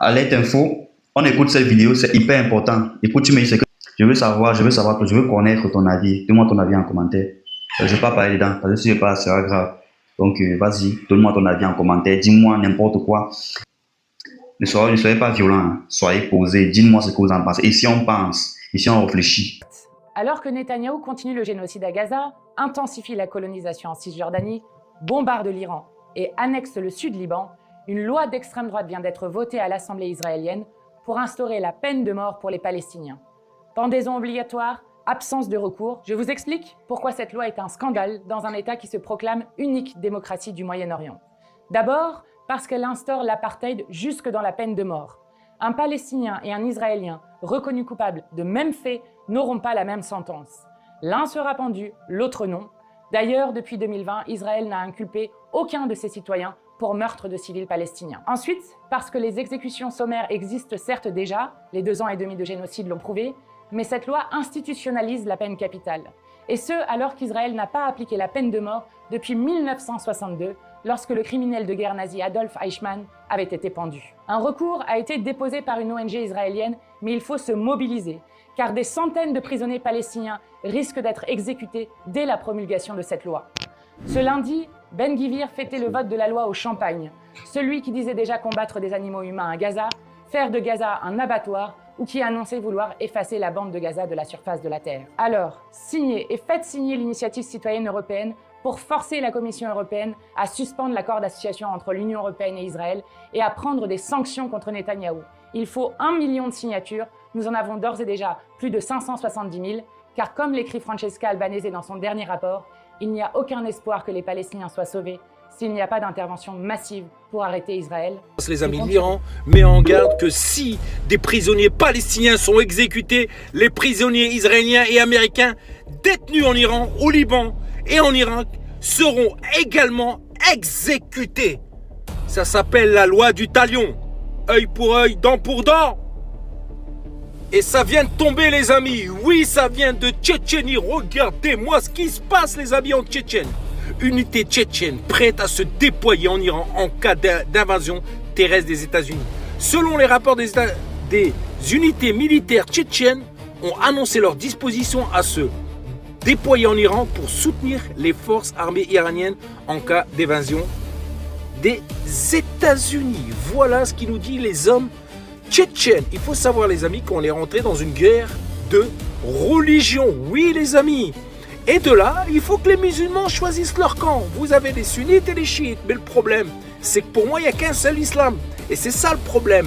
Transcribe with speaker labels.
Speaker 1: Alerte Info, on écoute cette vidéo, c'est hyper important. Écoute, tu me dis ce que je veux savoir, je veux connaître ton avis. Donne-moi ton avis en commentaire. Je ne vais pas parler dedans, parce que si je parle, c'est pas grave. Donc, vas-y, donne-moi ton avis en commentaire. Dis-moi n'importe quoi. Ne soyez pas violent, hein. Soyez posé. Dites-moi ce que vous en pensez. Ici, on pense. Ici, on réfléchit.
Speaker 2: Alors que Netanyahou continue le génocide à Gaza, intensifie la colonisation en Cisjordanie, bombarde l'Iran et annexe le Sud-Liban, une loi d'extrême droite vient d'être votée à l'Assemblée israélienne pour instaurer la peine de mort pour les Palestiniens. Pendaison obligatoire, absence de recours. Je vous explique pourquoi cette loi est un scandale dans un État qui se proclame unique démocratie du Moyen-Orient. D'abord, parce qu'elle instaure l'apartheid jusque dans la peine de mort. Un Palestinien et un Israélien reconnus coupables de mêmes faits n'auront pas la même sentence. L'un sera pendu, l'autre non. D'ailleurs, depuis 2020, Israël n'a inculpé aucun de ses citoyens pour meurtre de civils palestiniens. Ensuite, parce que les exécutions sommaires existent certes déjà, les 2 ans et demi de génocide l'ont prouvé, mais cette loi institutionnalise la peine capitale. Et ce, alors qu'Israël n'a pas appliqué la peine de mort depuis 1962, lorsque le criminel de guerre nazi Adolf Eichmann avait été pendu. Un recours a été déposé par une ONG israélienne, mais il faut se mobiliser, car des centaines de prisonniers palestiniens risquent d'être exécutés dès la promulgation de cette loi. Ce lundi, Ben Gvir fêtait le vote de la loi au champagne, celui qui disait déjà combattre des animaux humains à Gaza, faire de Gaza un abattoir, ou qui annonçait vouloir effacer la bande de Gaza de la surface de la Terre. Alors, signez et faites signer l'initiative citoyenne européenne pour forcer la Commission européenne à suspendre l'accord d'association entre l'Union européenne et Israël et à prendre des sanctions contre Netanyahou. Il faut 1 million de signatures, nous en avons d'ores et déjà plus de 570 000, car comme l'écrit Francesca Albanese dans son dernier rapport, il n'y a aucun espoir que les Palestiniens soient sauvés s'il n'y a pas d'intervention massive pour arrêter Israël.
Speaker 3: Les amis, l'Iran met en garde que si des prisonniers palestiniens sont exécutés, les prisonniers israéliens et américains détenus en Iran, au Liban et en Irak seront également exécutés. Ça s'appelle la loi du talion. Œil pour œil, dent pour dent. Et ça vient de tomber, les amis. Oui, ça vient de Tchétchénie. Regardez-moi ce qui se passe, les amis, en Tchétchène. Unité tchétchène prête à se déployer en Iran en cas d'invasion terrestre des États-Unis. Selon les rapports des unités militaires tchétchènes ont annoncé leur disposition à se déployer en Iran pour soutenir les forces armées iraniennes en cas d'invasion des États-Unis. Voilà ce qui nous dit les hommes tchétchènes. Il faut savoir, les amis, qu'on est rentré dans une guerre de religion. Oui, les amis. Et de là, il faut que les musulmans choisissent leur camp. Vous avez les sunnites et les chiites. Mais le problème, c'est que pour moi, il n'y a qu'un seul islam. Et c'est ça le problème.